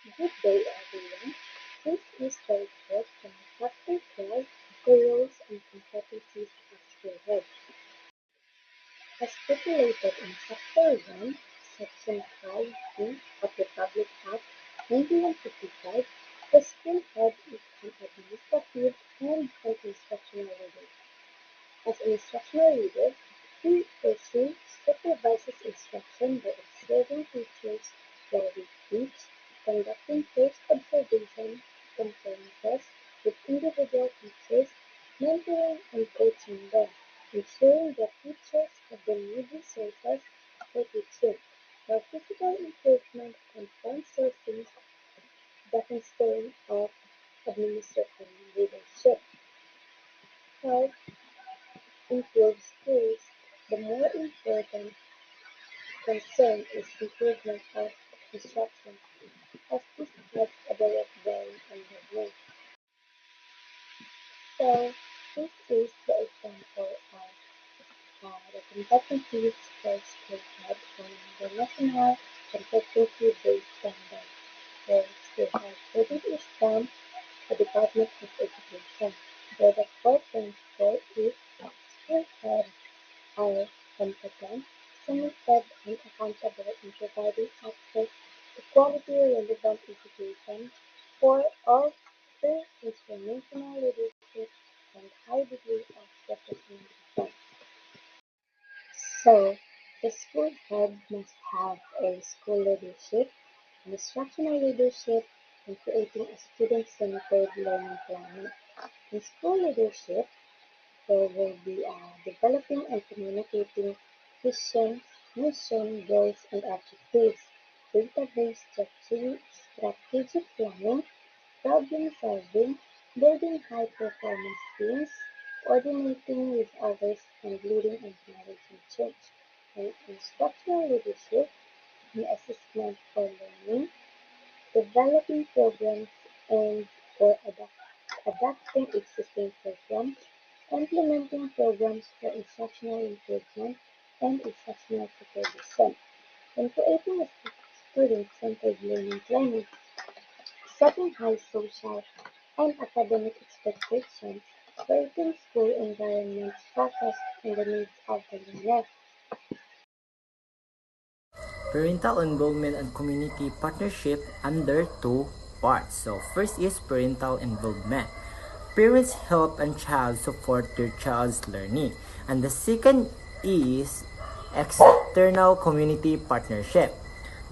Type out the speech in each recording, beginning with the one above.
Good day, everyone. This is the report from Chapter 12, the roles and competencies of schoolhead. As stipulated in Chapter 1, Section 5B of the Public Act 1955, the schoolhead is an administrative and an instructional leader. As an instructional leader, he or she supervises instruction by observing teachers while they teach, conducting first observation conferences with individual teachers, mentoring and coaching them, ensuring that teachers have the needed resources for teaching, while physical improvement and fund sourcing the concern of administrative leadership. Health improves schools, the more important concern is improvement of instruction, as this has a direct bearing on the growth. So, this is the example of the competencies for school head on the national competency-based standard, where school head studies is from the Department of Education, where the core principle is school head are competent, committed, and accountable in providing access to quality relevant education for all through transformational leadership and high degree of professionalism. So, the school head must have a school leadership, instructional leadership, and creating a student-centered learning climate. In school leadership, there will be developing and communicating visions, mission, goals, and objectives, database strategic planning, problem solving, building high performance teams, coordinating with others, and leading and managing change. And instructional leadership and assessment for learning, developing programs and or adapting existing programs, implementing programs for instructional improvement and instructional supervision, and creating a student-centered learning climate, setting high social and academic expectations, creating school environments focused on the needs of the learner. Parental involvement and community partnership under two parts. So first is parental involvement. Parents help and child support their child's learning. And the second is external community partnership.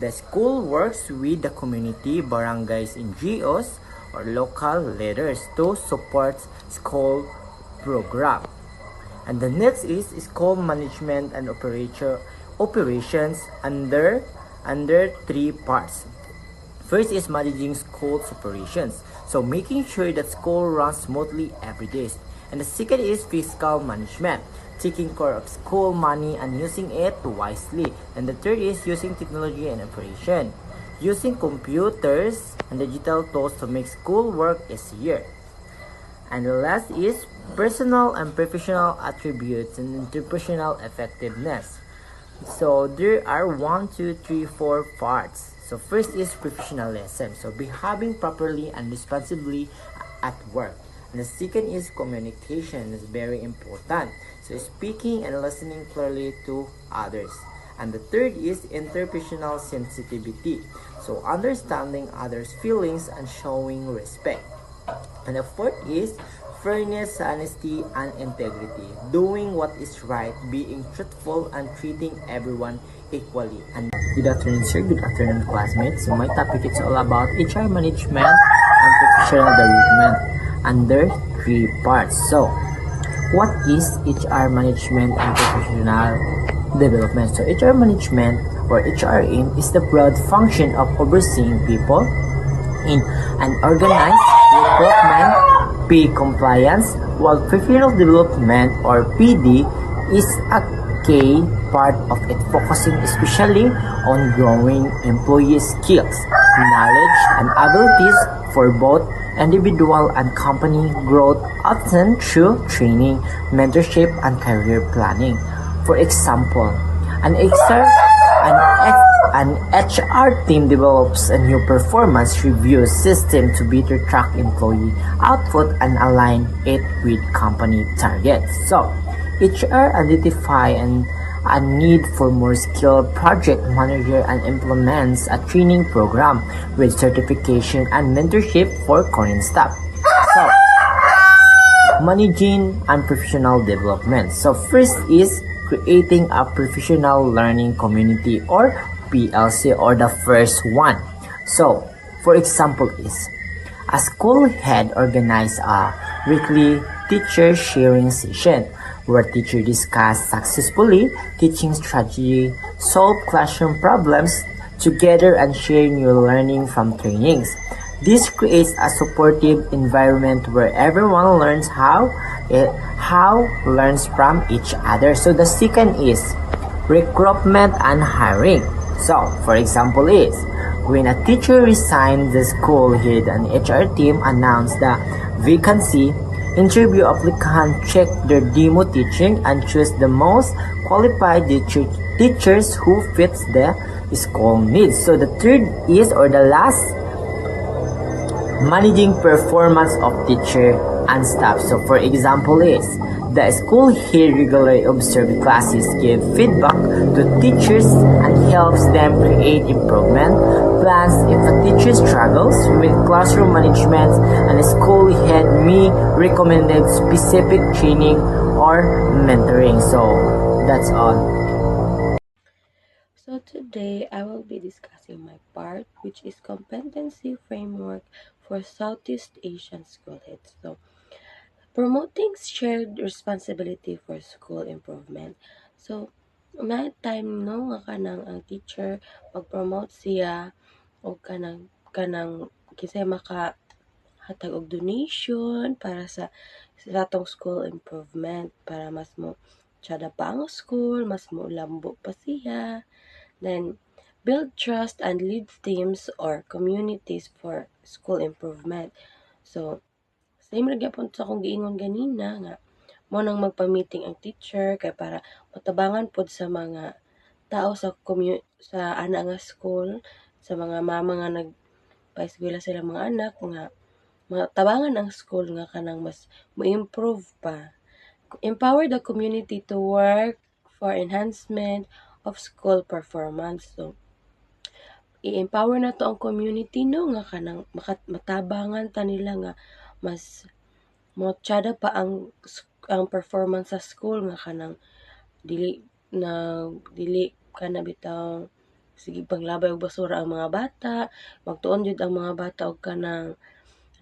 The school works with the community, barangays, NGOs, or local leaders to support school program. And the next is school management and operations under three parts. First is managing school operations, so making sure that school runs smoothly every day. And the second is fiscal management, taking care of school money and using it wisely. And the third is using technology and operation, using computers and digital tools to make school work easier. And the last is personal and professional attributes and interpersonal effectiveness. So there are 4 parts. So first is professionalism. So behaving properly and responsibly at work. And the second is communication. Is very important. So speaking and listening clearly to others. And the third is interpersonal sensitivity. So understanding others' feelings and showing respect. And the fourth is fairness, honesty, and integrity. Doing what is right, being truthful, and treating everyone equally. And good afternoon, sir. Good afternoon, classmates. So my topic is all about HR management and professional development under 3 parts. So, what is HR management and professional development? So, HR management or HRM is the broad function of overseeing people in an organized recruitment, pay compliance, while professional development or PD is a key part of it, focusing especially on growing employee skills, knowledge, and abilities for both individual and company growth, often through training, mentorship, and career planning. For example, an An HR team develops a new performance review system to better track employee output and align it with company targets. So, HR identify a need for more skilled project manager and implements a training program with certification and mentorship for current staff. So, managing and professional development. So first is creating a professional learning community or PLC, or the first one. So for example is a school head organize a weekly teacher sharing session where teachers discuss successfully teaching strategy, solve classroom problems together, and share new learning from trainings. This creates a supportive environment where everyone learns how learns from each other. So the second is recruitment and hiring. So for example is when a teacher resigns, the school head and HR team announce the vacancy. Interview applicants check their demo teaching and choose the most qualified teachers who fits the school needs. So the third is, or the last, managing performance of teacher and staff. So for example is the school here regularly observe classes, give feedback to teachers and helps them create improvement plans. If a teacher struggles with classroom management, and a school head may recommend specific training or mentoring. So that's all. So today I will be discussing my part, which is competency framework for Southeast Asian school heads. So promoting shared responsibility for school improvement. So may time no nga kanang ang teacher mag-promote siya o kanang kisay maka hatag og donation para sa atong school improvement para mas mo tsada pa ang school, mas mo lambo pa siya. Then, build trust and lead teams or communities for school improvement. So, same ra gyapon sa akong giingon ganina nga mo nang magpa-meeting ang teacher kay para matabangan pod sa mga tao sa ana nga school, sa mga mama nga nagpaeskwela sila mga anak nga matabangan ang school nga kanang mas mo-improve pa. Empower the community to work for enhancement of school performance. So, i-empower na to ang community no nga kanang matabangan ta nila nga mas motsada pa ang performance sa school nga kanang dili dili ka na bitaw sige panglabay og basura ang mga bata, magtuon jud ang mga bata og kanang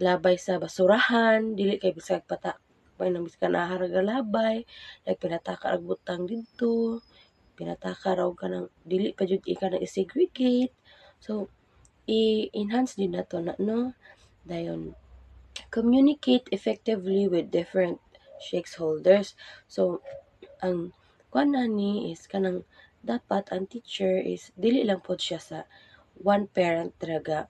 labay sa basurahan, dili kay bisag pata pay nang biskan ahar nga labay, like pinataka og butang didto, pinataka raw kanang dili pa jud kanang i-segregate. So i-enhance din nato na no. Dayon communicate effectively with different stakeholders. So ang kuan ni is kanang dapat ang teacher is dili lang pod siya sa one parent raga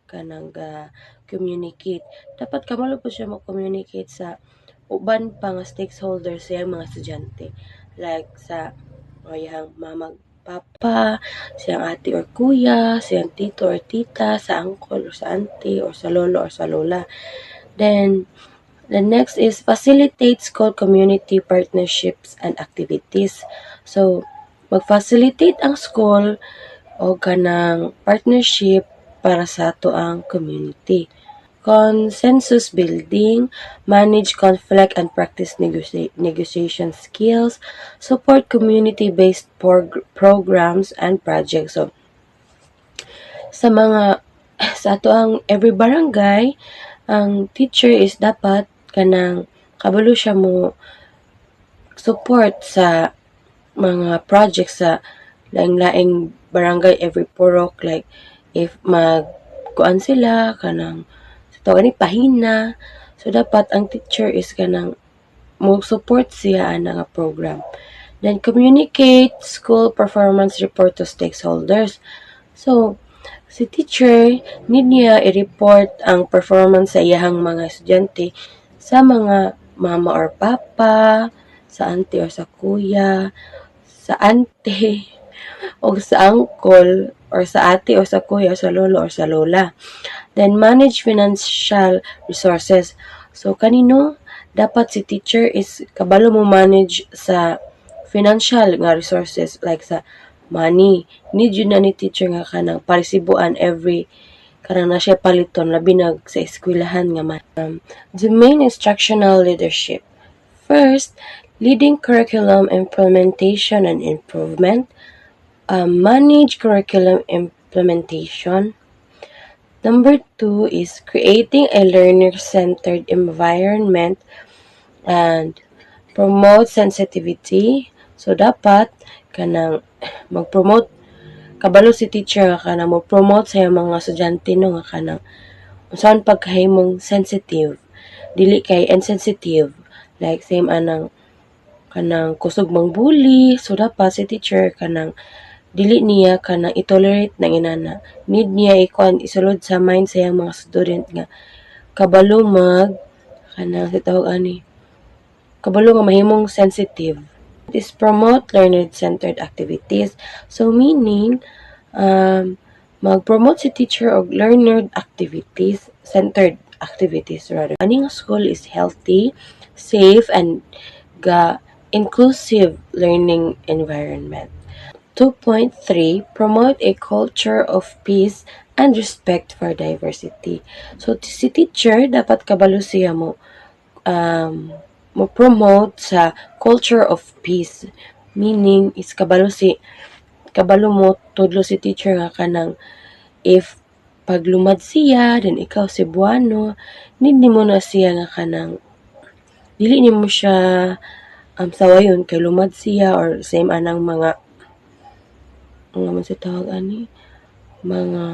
kanang ga communicate. Dapat kamalo po siya mo-communicate sa uban pa nga stakeholders sa mga estudyante. Like sa iyang mama, papa, siyang ate or kuya, siyang tito or tita, sa uncle or sa auntie or sa lolo or sa lola. Then the next is facilitate school community partnerships and activities. So mag-facilitate ang school o kanang partnership para sa ato ang community. Consensus building, manage conflict and practice negotiation skills, support community-based programs and projects. So, sa ato ang every barangay, ang teacher is dapat kanang kabalo siya mo support sa mga projects sa laing-laing barangay every purok, like if kuan sila kanang tawag ni pahina, so dapat ang teacher is kanang mo support siya ana nga program. Then communicate school performance report to stakeholders. So si teacher need niya i-report ang performance sa iyahang mga estudyante sa mga mama or papa, sa auntie or sa kuya, sa auntie o sa uncle or sa ate or sa kuya or sa lolo or sa lola. Then manage financial resources. So kanino dapat si teacher is kabalo mo manage sa financial nga resources like sa money. Need yun na ni teacher nga kanang parisibuan every karang na siya paliton labi nag sa eskwelahan nga man. The main instructional leadership. First, leading curriculum implementation and improvement. Manage curriculum implementation. Number 2 is creating a learner-centered environment and promote sensitivity. So, dapat kanang mag-promote kabalo si teacher nga kanang mo-promote sa mga estudyante no nga kanang unsaon pagkahimong sensitive dili kay insensitive like same anang kanang kusog mang bully. So, dapat si teacher kanang dili niya kanang i-tolerate na inana. Need niya isulod sa mind sa iyang mga student nga kabalo kanang tawag ani kabalo nga mahimong sensitive. Is promote learner-centered activities. So meaning mag-promote si teacher og centered activities rather. Aning school is healthy, safe and inclusive learning environment. 2.3 Promote a culture of peace and respect for diversity. So si teacher dapat kabalo siya mo promote sa culture of peace, meaning is kabalo mo tudlo si teacher nga kanang if paglumad siya then ikaw Cebuano need nimo na siya nga kanang dili nimo siya sawayon kay lumad siya or same anang mga man sa tawag ani mga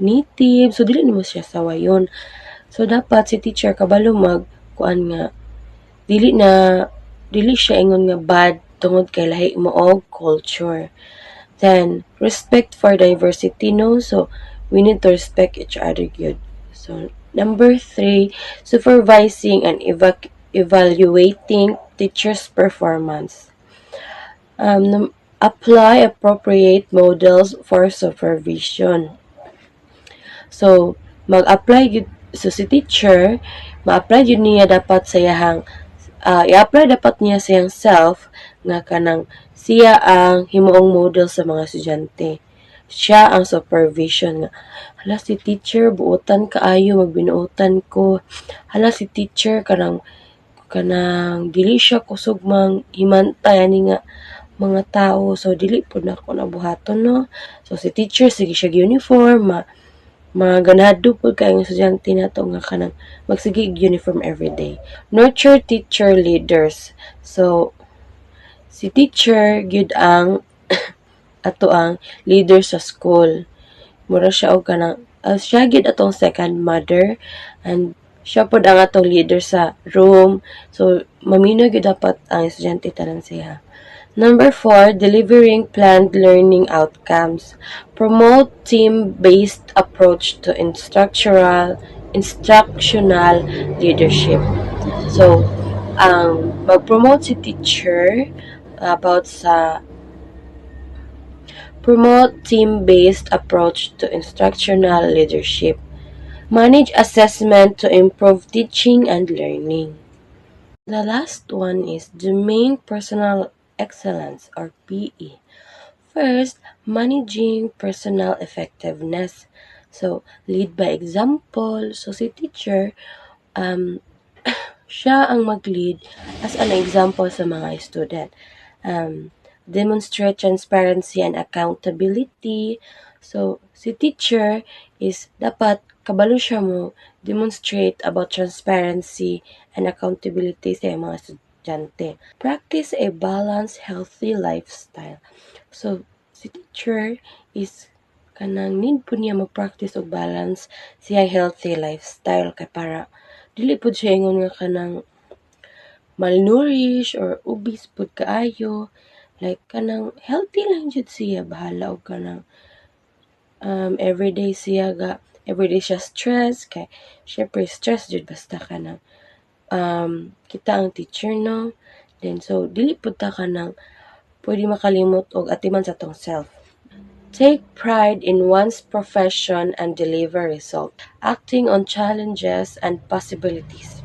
native, so dili nimo siya sawayon. So dapat si teacher kabalo kuan nga dili siya ingon nga bad tungod kay lahi mo og culture. Then respect for diversity no, so we need to respect each other good. So number 3 supervising and evaluating teachers' performance. Apply appropriate models for supervision. So mag-apply si teacher ma-apply yun niya dapat sa iyang i-apply dapat niya sa iyang self nga kanang siya ang himuong model sa mga estudyante. Siya ang supervision nga. Hala si teacher, buutan kaayo, magbinuutan ko. Hala si teacher, kanang dili siya kusog mang himantay ani nga mga tao. So, dili po na ako nabuhaton, no? So, si teacher, sige siya uniform, ganado po kayong estudyante na to nga kanang magsigig uniform everyday. Nurture teacher leaders. So, si teacher, gyud ang ato ang leader sa school. Mura siya og kanang siya gyud atong second mother and siya pod ang atong leader sa room. So, mamino gyud dapat ang estudyante tanan siya. Number 4, delivering planned learning outcomes. Promote team-based approach to instructional leadership. So, mag-promote si teacher about sa promote team-based approach to instructional leadership. Manage assessment to improve teaching and learning. The last one is domain personal excellence or PE. First, managing personal effectiveness. So, lead by example. So, si teacher, siya ang mag-lead as an example sa mga student. Demonstrate transparency and accountability. So, si teacher is dapat kabalo siya mo demonstrate about transparency and accountability sa mga estudyante. Practice a balanced, healthy lifestyle. So, si teacher is kanang need po niya mag-practice og balance siya healthy lifestyle kay para dili po siya ingon nga kanang malnourished or obese pud kaayo. Like kanang healthy lang jud siya, bahala og kanang everyday siya stress kay syempre stress jud basta kanang kita ang teacher no. Then so dili pud ta kanang pwede makalimot og atiman sa tong self. Take pride in one's profession and deliver results, acting on challenges and possibilities.